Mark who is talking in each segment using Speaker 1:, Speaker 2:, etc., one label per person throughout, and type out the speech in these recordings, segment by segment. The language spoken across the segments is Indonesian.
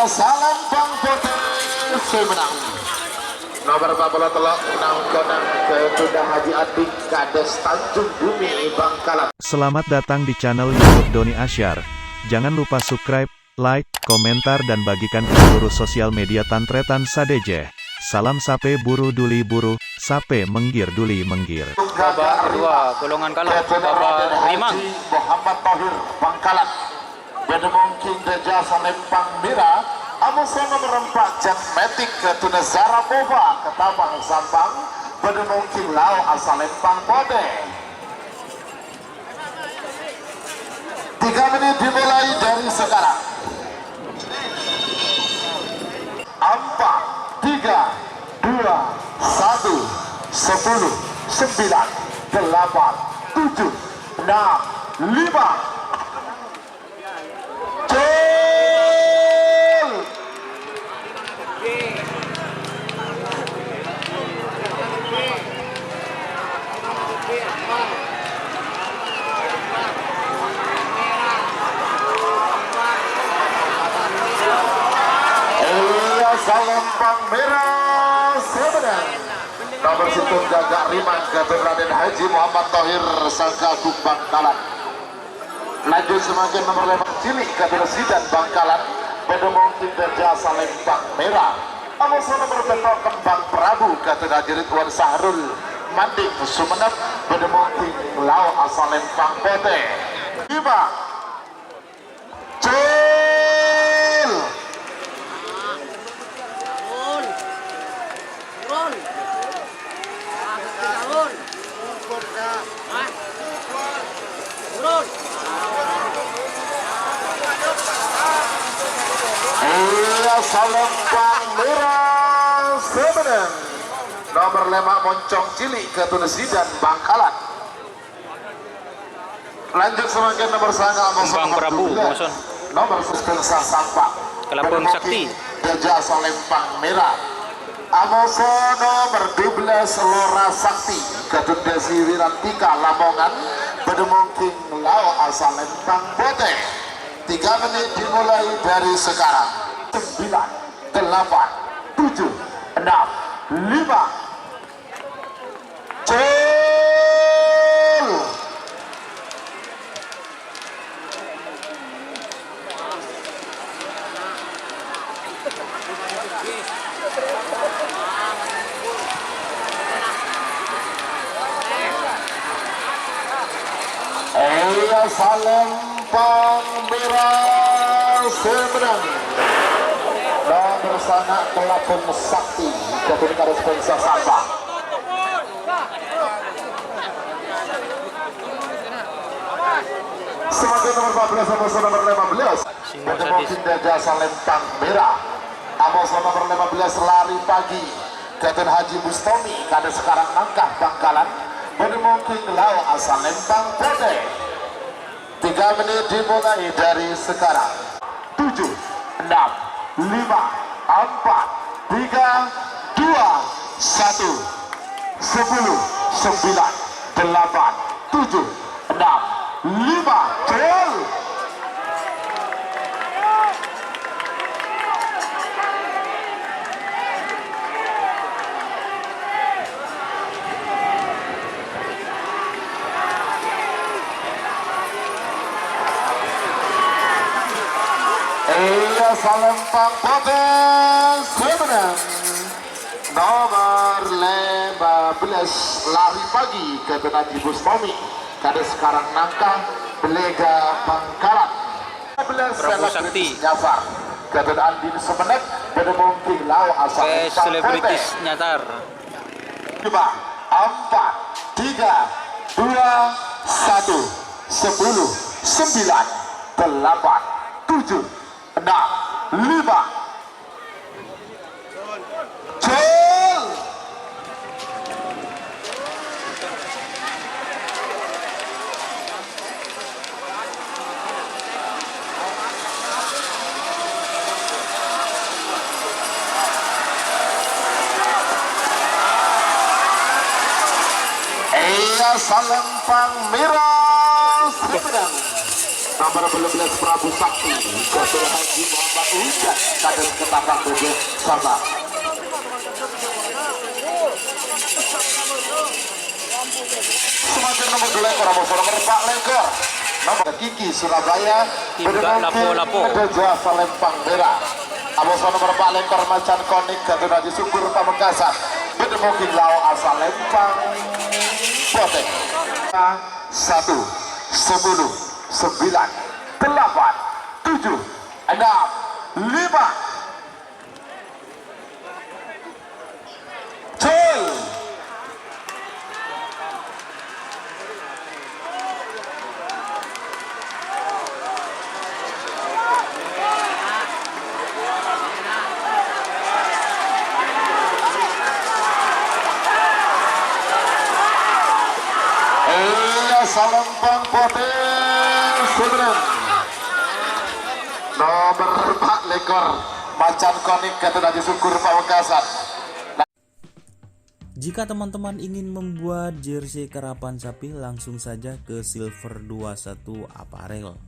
Speaker 1: salam Bang Putih semenang nomor 40 telok konang ke Haji Adik Kades Tanjung Bumi Bangkalan.
Speaker 2: Selamat datang di channel YouTube Doni Asyar. Jangan lupa subscribe, like, komentar dan bagikan ke seluruh sosial media Tantretan Sadejeh. Salam sape buru duli buru, sape menggir duli menggir.
Speaker 3: Babak kedua, golongan kalah, Babak Rimang.
Speaker 1: Muhammad Tahir Bangkalan. Bedemongking Dejasa Lempang Mira. Amusana merempak Jan Metik ke Tunezara Boba ke Tabang Sampang. Bedemongking Lau asal Lempang Bode. 3 menit dimulai dari sekarang. 4, 3, 2, 1, 10, 9, 8, 7, 6, 5. Lempang merah sebenarnya nomor situ Gagak Riman Gatot Raden Haji Muhammad Tahir Sangka Bangkalan. Lanjut semakin nomor 5 Cilik Gatot Sidan Bangkalan. Bedemongking Dejasa Lempang merah. Amusa nomor betok Kembang Prabu Gatot Haji Ridwan Sahrul Manding Sumenep. Bedemongking Lau asal Lempang Pote 5 Lempang merah sebenarnya nomor 5 Moncong Cilik ke Tunesidan Bangkalan. Lanjut semakin nomor sanga
Speaker 3: Kembang Prabu Moson
Speaker 1: nomor Suspensa Sampak
Speaker 3: Kelabang Sakti
Speaker 1: Dejasa Lempang merah. Amoso nomor 12 Lora Sakti Gadut Desi Wirantika Lamongan. Bedemongking Lau asal Lempang Bote. 3 menit dimulai dari sekarang. 9, 8, 7, 6, 5. Cel. Lempang merah semenang nomor sana Kelabang Sakti Gadut Responsa Sampah. Semakin nomor 14 Amosa nomor 15 Bedemongking Dejasa Lempang merah. Amosa nomor 15 Lari Pagi Gadut Haji Bustomi Kades sekarang Nangkah Bangkalan. Bedemongking Lau asal Lempang Pote. 3 menit dimulai dari sekarang. 7, 6, 5, 4, 3, 2, 1, 10, 9, 8, 7, 6, 5. Gol. Lempang Bote sebenarnya nomor 15 Lari Pagi Gadut Haji Bustomi Kades sekarang Nangkah Belega Bangkalan. 15
Speaker 3: Prabu Sakti
Speaker 1: Nyasar Gadut Andin Sumenep. Bedemongking Lau asal
Speaker 3: selebritis Nyatar.
Speaker 1: 5, 4, 3, 2, 1, 10, 9, 8, 7, 6, 5. Gol. Lempang merah sebenarnya nomor 12 Prabu Sakti Gatot Haji Muhammad Ujan kader Ketapang Bojo sama semakin nomor 2 lekor nomor 4 lekor nomor Kiki Surabaya
Speaker 3: lapo-lapo
Speaker 1: ada Jasa Lempang Merah Abosan nomor 4 lekor Macan Konik Gatot Haji Syukur Pamekasan Bedemoking Lau asal Lempang Potek 1 10 9 8 7 6 5 Cil Salempang Poten Sebenarnya nomor 4 lekor Macan Konik Gatot Haji Syukur Pamekasan.
Speaker 4: Jika teman-teman ingin membuat jersey karapan sapi, langsung saja ke Silver 21 Apparel.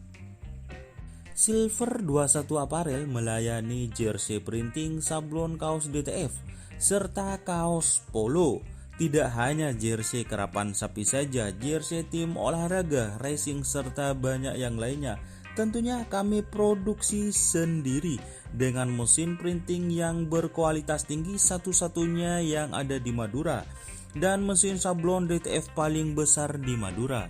Speaker 4: Silver 21 Apparel melayani jersey printing, sablon kaos DTF, serta kaos polo. Tidak hanya jersey karapan sapi saja, jersey tim olahraga, racing, serta banyak yang lainnya. Tentunya kami produksi sendiri dengan mesin printing yang berkualitas tinggi, satu-satunya yang ada di Madura, dan mesin sablon DTF paling besar di Madura.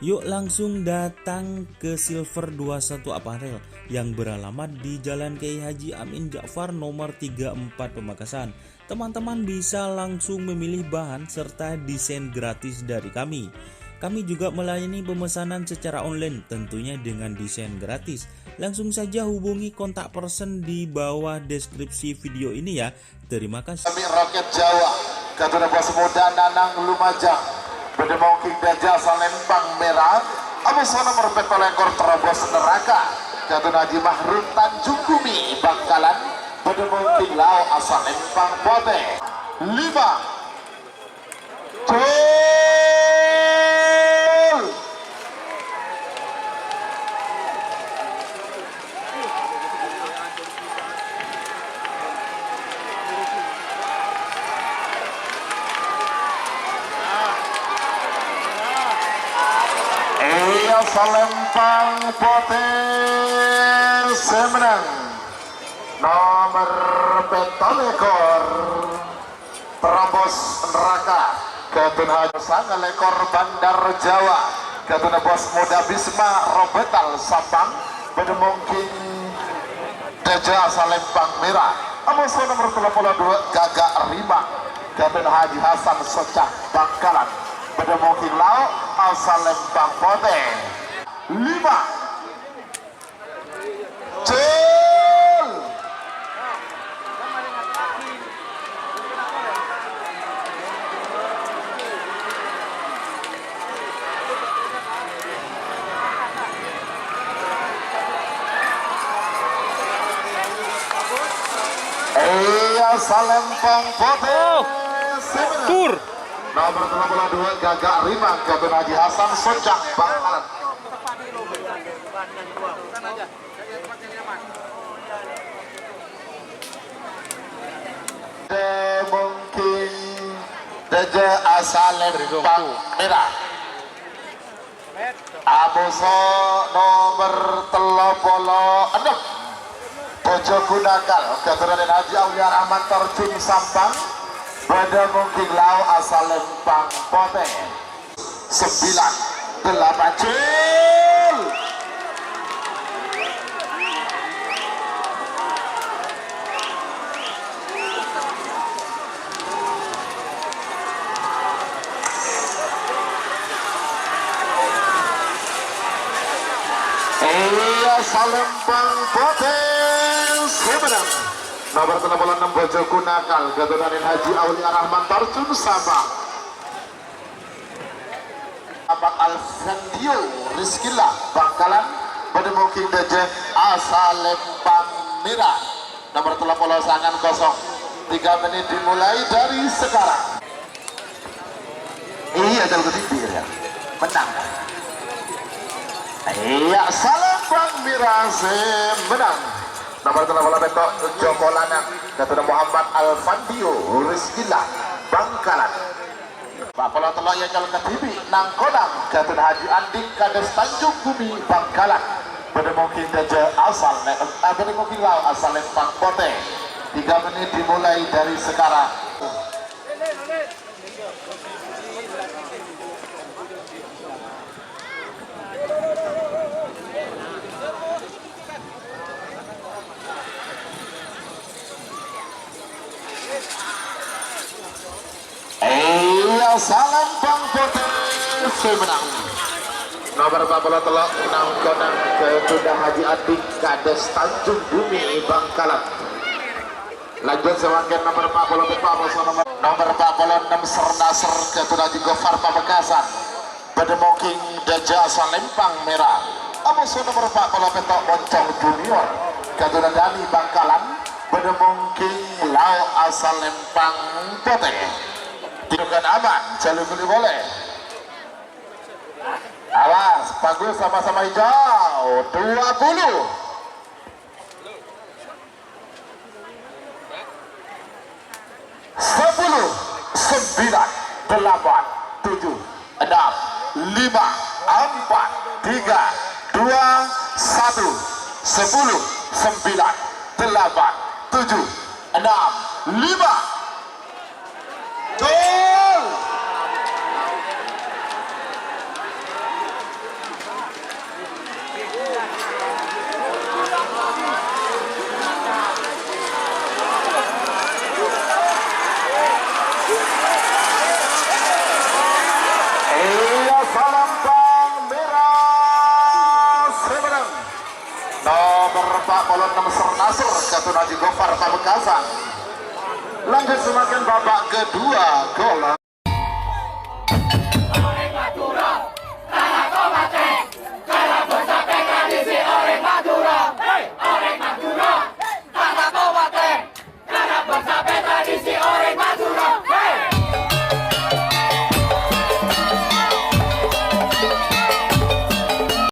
Speaker 4: Yuk langsung datang ke Silver 21 Apparel yang beralamat di Jalan Kiai Haji Amin Ja'far nomor 34 Pamekasan. Teman-teman bisa langsung memilih bahan serta desain gratis dari kami. Kami juga melayani pemesanan secara online, tentunya dengan desain gratis. Langsung saja hubungi kontak person di bawah deskripsi video ini ya. Terima kasih.
Speaker 1: Kami Roket Jawa, Gatot Bos Muda Nanang Lumajang, Bedemoking Dajjal Salempang Merah, Abosan nomor Peto Lekor Terobos Neraka, Gatot Haji Mahrun Tanjung Bumi Bangkalan, Bedemoking Lau asal Lempang Pote 5 Salempang Pote Semenang nomor Peto Lekor Terobos Neraka Gatot Haji Sanga Lekor Bandar Jawa Gatot Bos Muda Bisma Robetal Sapang Bedemoking Dajjal Salempang Merah Abosan nomor 32 Gagak Rima Gatot Haji Hasan Socah Bangkalan Bedemoking Lau asal Lempang Pote 5 Cil Salempang Pote
Speaker 3: tur
Speaker 1: nomor 32 Gagak Rima Gatot Haji Hasan Socah Bangkalan mungkin Deje asal Lempang Merah Aboso nomor 36 Bojo Gunakal Gatot Haji Aulia Rahman Terjun Sampang pada mungkin Lau asal Lempang Pote 9 8 Cil Salempang Pote Semenang nomor 36 Bojo Gunakal Gatot Haji Aulia Rahman Terjun Sampang Abang Alfredio Rizkillah Bangkalan Bedemoking Deje asal Lempang Merah nomor 30 sangan kosong 3 menit dimulai dari sekarang. Iya jalur ketiga ya menang Iya, salam Bang Miras menang. Nomor 8 betok Joko Lanang, Ketua Muhammad Alfandio Rizkillah Bangkalan. Pak Pola telok ya jalan ketibi nang kodang Ketua Haji Andik Kades Tanjung Bumi Bangkalan. Pada mungkin saja asal pada mungkin asal Lempang Bote. 3 menit dimulai dari sekarang. Salam Bang Bote menang. Nomor 40 telok nang konang Ketua Haji Adik Kades Tanjung Bumi Bangkalan. Lanjut semakin nomor 40 nomor 46 Sernasar Ketua Haji Gofar Pamekasan. Bedemoking Daja asal Lempang Merah. Amusu nomor 40 petok Moncong Junior Ketua Dani Bangkalan. Bedemoking Lau asal Lempang Bote. Tidurkan aman, jalur beli boleh. Awas, bagus sama-sama hijau. 20. 10, 9, 8, 7, 6, 5, 4, 3, 2, 1. 10, 9, 8, 7, 6, 5. Gol! Salam Bang Miras menang. Nomor 46 Sernasar Ketua Haji Gofar Pamekasan. Lanjut semakin babak kedua gol.